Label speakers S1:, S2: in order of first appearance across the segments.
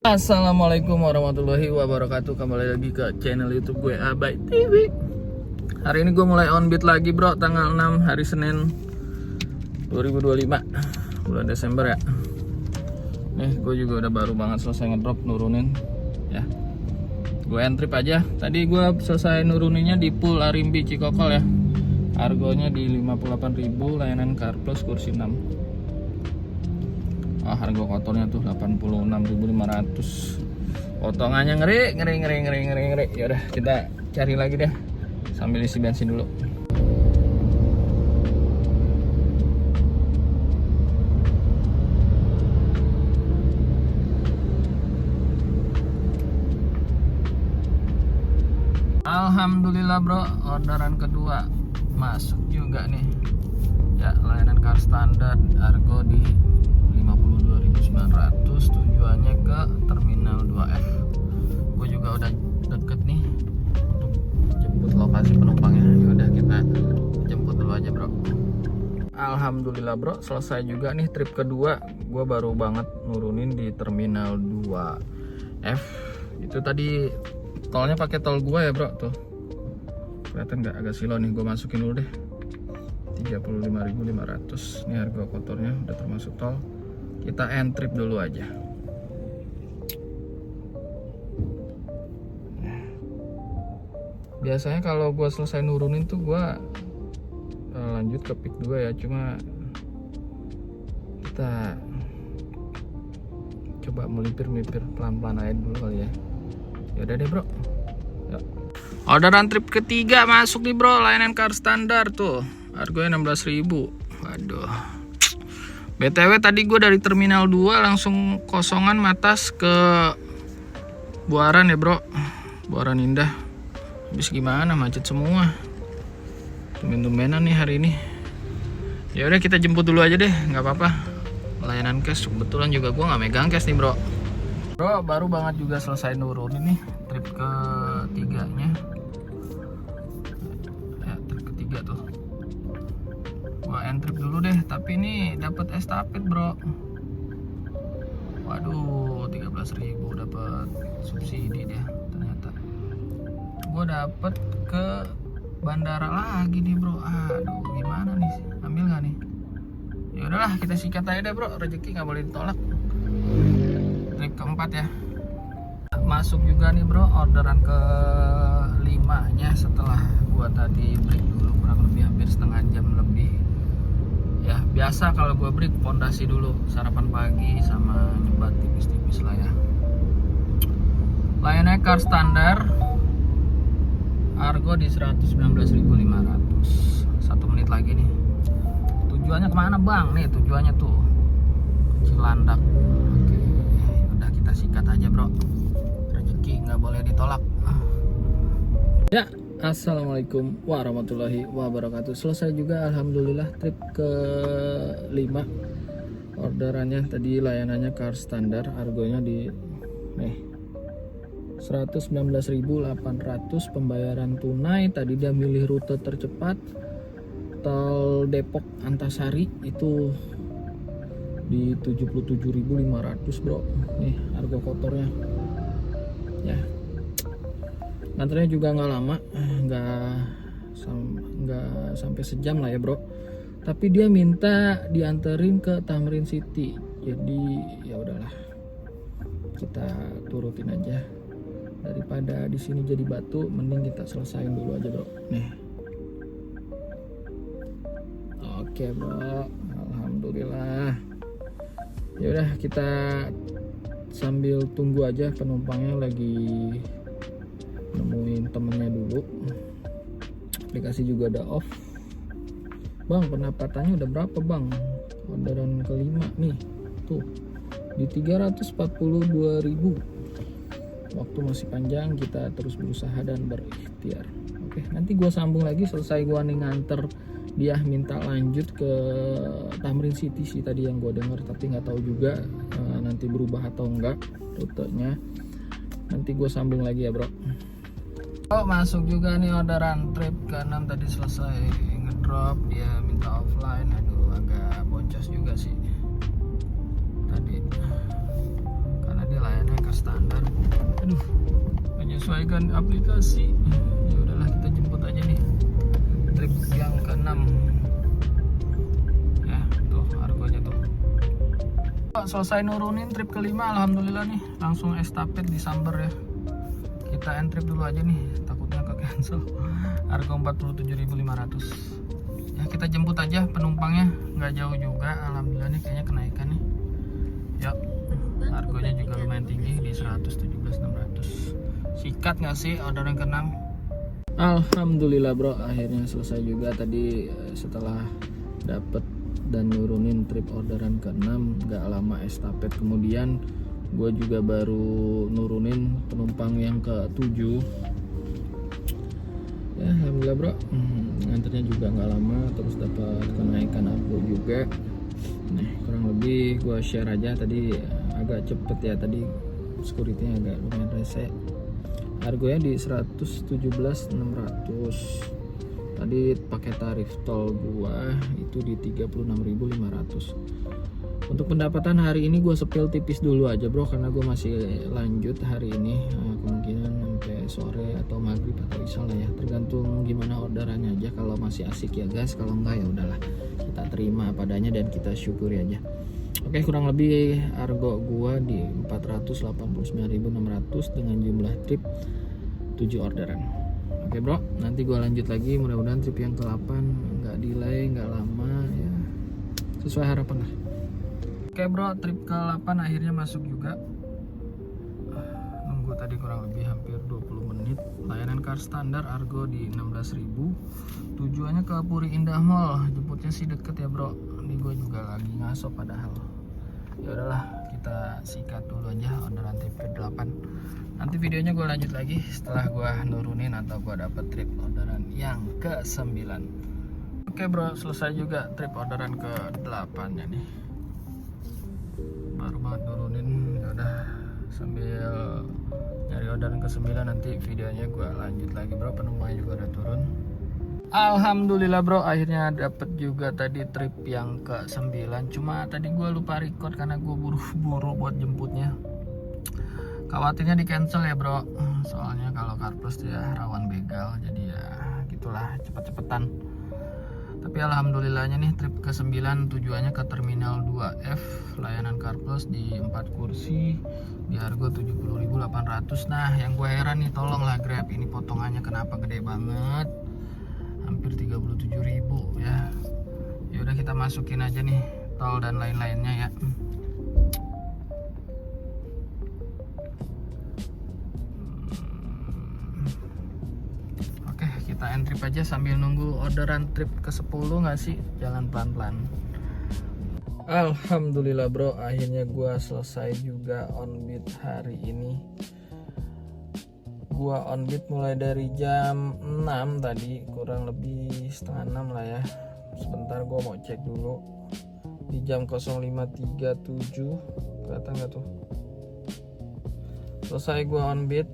S1: Assalamualaikum warahmatullahi wabarakatuh. Kembali lagi ke channel YouTube gue Abai TV. Hari ini gue mulai on beat lagi bro. Tanggal 6 hari Senin 2025 bulan Desember ya. Nih gue juga udah baru banget selesai ngedrop nurunin ya. Gue trip aja. Tadi gue selesai nuruninnya di pool Arimbi Cikokol ya. Harganya di 58.000, layanan Car Plus kursi 6. Harga kotornya tuh 86.500. Potongannya ngeri. Ya udah kita cari lagi deh sambil isi bensin dulu. Alhamdulillah bro, orderan kedua masuk juga nih ya. Layanan car standar Argo di 52.900, tujuannya ke Terminal 2F. Gue juga udah deket nih untuk jemput lokasi penumpangnya. Yaudah kita jemput dulu aja bro. Alhamdulillah bro, selesai juga nih trip kedua. Gue baru banget nurunin di Terminal 2F. Itu tadi tolnya pakai tol gue ya bro, tuh kelihatan nggak, agak silau nih. Gue masukin dulu deh 35.500. Ini harga kotornya udah termasuk tol. Kita end trip dulu aja. Biasanya kalau gue selesai nurunin tuh gue lanjut ke peak 2 ya. Cuma kita coba melipir pelan-pelan aja dulu kali ya. Yaudah deh bro. Yuk. Orderan trip ketiga masuk nih bro. Layanan car standar tuh, harganya 16.000. Waduh. BTW tadi gue dari Terminal 2 langsung kosongan Matas ke Buaran ya bro. Buaran Indah. Habis gimana, macet semua. Tumben-tumbenan nih hari ini. Ya udah kita jemput dulu aja deh, nggak apa-apa. Layanan cash, kebetulan juga gue nggak megang cash nih bro. Bro baru banget juga selesai nurunin nih trip ketiganya. Ya trip ketiga tuh. Gua end trip dulu deh, tapi ini dapat estafet bro. Waduh, 13.000 dapat subsidi dia ternyata. Gua dapat ke bandara lagi nih bro. Aduh, gimana nih? Ambil nggak nih? Ya udahlah, kita sikat aja deh bro. Rezeki nggak boleh ditolak. Trip keempat ya. Masuk juga nih bro, orderan ke 5-nya setelah gua tadi break dulu kurang lebih hampir setengah jam lebih. Ya biasa kalau gue break pondasi dulu, sarapan pagi sama nyebat tipis-tipis lah ya. Layannya car standar, Argo di 119.500. 1 menit lagi nih. Tujuannya kemana bang? Nih tujuannya tuh Cilandak. Oke, udah kita sikat aja bro. Rezeki nggak boleh ditolak. Ya, assalamualaikum warahmatullahi wabarakatuh. Selesai juga alhamdulillah trip ke 5. Orderannya tadi layanannya car standar, harganya di nih 119.800, pembayaran tunai. Tadi dia milih rute tercepat tol Depok Antasari itu di 77.500 bro. Nih harga kotornya ya. Nganternya juga nggak lama, nggak sampai sejam lah ya bro. Tapi dia minta dianterin ke Tamrin City, jadi ya udahlah, kita turutin aja. Daripada di sini jadi batu, mending kita selesain dulu aja bro. Nih, oke bro, alhamdulillah. Ya udah kita sambil tunggu aja, penumpangnya lagi nemuin temennya dulu. Aplikasi juga udah off. Bang, pendapatannya udah berapa bang? Orderan kelima nih tuh di 342.000. Waktu masih panjang, kita terus berusaha dan berikhtiar. Oke, nanti gua sambung lagi selesai gua nih nganter. Dia minta lanjut ke Tamrin City sih tadi yang gue denger, tapi nggak tahu juga nanti berubah atau enggak rutenya. Nanti gue sambung lagi ya bro. Oh, masuk juga nih orderan trip ke-6 tadi selesai ngedrop, dia minta offline. Aduh, agak boncos juga sih tadi karena dia layannya ke standar. Aduh, menyesuaikan aplikasi. Ya udahlah, kita jemput aja nih trip yang ke-6 ya. Tuh harganya tuh. Selesai nurunin trip ke-5, alhamdulillah nih langsung estafet disamber ya. Kita end trip dulu aja nih, takutnya ke cancel. Harga 47.500 ya. Kita jemput aja penumpangnya, nggak jauh juga, alhamdulillah nih kayaknya kenaikan nih ya. Harganya juga lumayan tinggi di 117.600. Sikat nggak sih orderan ke-6? Alhamdulillah bro, akhirnya selesai juga tadi. Setelah dapet dan nurunin trip orderan ke-6, nggak lama estafet kemudian gue juga baru nurunin penumpang yang ke-7 ya. Alhamdulillah bro, nganternya juga nggak lama, terus dapat kenaikan harga juga. Nah kurang lebih gue share aja tadi, agak cepet ya tadi, security-nya agak lumayan rese. Harganya di 117.600. Tadi pakai tarif tol gua itu di 36.500. Untuk pendapatan hari ini gue sepil tipis dulu aja bro, karena gue masih lanjut hari ini. Kemungkinan sampai sore atau maghrib atau isya lah ya, tergantung gimana orderannya aja. Kalau masih asik ya gas, kalau enggak ya udahlah kita terima padanya dan kita syukuri aja. Oke, kurang lebih harga gua di 489.600 dengan jumlah trip 7 orderan. Oke bro, nanti gua lanjut lagi, mudah-mudahan trip yang ke-8 nggak delay, nggak lama ya, sesuai harapan lah. Oke bro, trip ke-8 akhirnya masuk juga. Nunggu tadi kurang lebih hampir 20 menit. Layanan car standar argo di 16.000. Tujuannya ke Puri Indah Mall. Jemputnya sih deket ya bro. Ini gue juga lagi ngaso padahal. Ya udahlah, kita sikat dulu aja orderan trip ke-8. Nanti videonya gue lanjut lagi setelah gue nurunin atau gue dapet trip orderan yang ke-9. Oke bro, selesai juga trip orderan ke-8 ya nih. Baru banget nurunin, ya udah sambil nyari orderan ke-9, nanti videonya gue lanjut lagi bro. Penumpangnya juga udah turun. Alhamdulillah bro, akhirnya dapet juga tadi trip yang ke-9. Cuma tadi gue lupa record karena gue buru-buru buat jemputnya. Khawatirnya di cancel ya bro, soalnya kalau CarPlus ya rawan begal, jadi ya gitulah, cepet-cepetan. Tapi alhamdulillahnya nih trip ke-9 tujuannya ke Terminal 2F, layanan CarPlus di 4 kursi di harga 70.800. Nah yang gue heran nih, tolonglah Grab, ini potongannya kenapa gede banget, hampir 37.000 ya. Ya udah kita masukin aja nih tol dan lain-lainnya ya. Oke, kita end trip aja sambil nunggu orderan trip ke-10 nggak sih? Jalan pelan-pelan. Alhamdulillah bro, akhirnya gua selesai juga on beat hari ini. Gua on beat mulai dari jam 6 tadi, kurang lebih setengah 6 lah ya. Sebentar gua mau cek dulu. Di jam 05.37 kelihatan nggak tuh? Selesai gua on beat,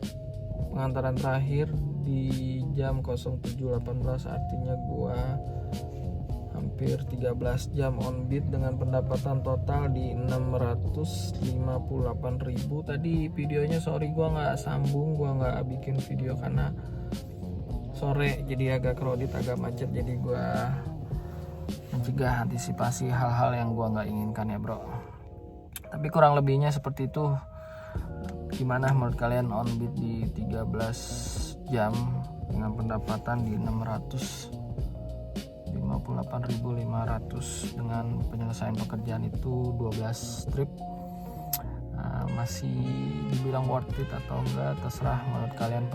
S1: pengantaran terakhir di jam 07.18, artinya gua hampir 13 jam on beat dengan pendapatan total di 658.000. Tadi videonya sorry gua nggak sambung, gua nggak bikin video karena sore jadi agak crowded, agak macet, jadi gua mencegah, antisipasi hal-hal yang gua nggak inginkan ya bro. Tapi kurang lebihnya seperti itu. Gimana menurut kalian on beat di 13 jam dengan pendapatan di 658.500 dengan penyelesaian pekerjaan itu 12 trip? Masih dibilang worth it atau enggak, terserah menurut kalian,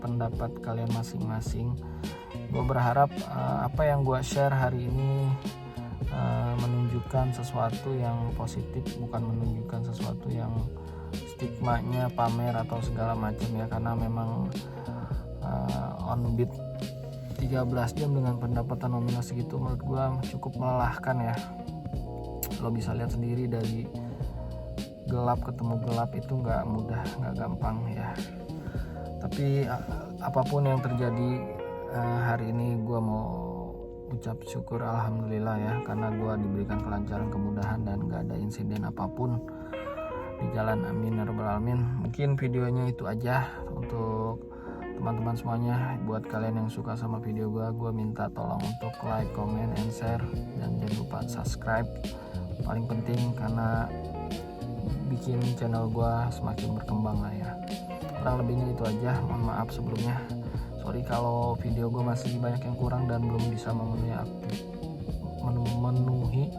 S1: pendapat kalian masing-masing. Gue berharap apa yang gue share hari ini menunjukkan sesuatu yang positif, bukan menunjukkan sesuatu yang stigmanya pamer atau segala macam ya. Karena memang on beat 13 jam dengan pendapatan nominal segitu menurut gue cukup melelahkan ya. Lo bisa lihat sendiri, dari gelap ketemu gelap itu nggak mudah, nggak gampang ya. Tapi apapun yang terjadi hari ini, gue mau ucap syukur alhamdulillah ya, karena gue diberikan kelancaran, kemudahan, dan nggak ada insiden apapun. di jalan, amin ya rabbal alamin. Mungkin videonya itu aja untuk teman-teman semuanya. Buat kalian yang suka sama video gue minta tolong untuk like, comment, and share, dan jangan lupa subscribe, paling penting karena bikin channel gue semakin berkembang lah ya. Kurang lebihnya itu aja, mohon maaf sebelumnya. Sorry kalau video gue masih banyak yang kurang dan belum bisa memenuhi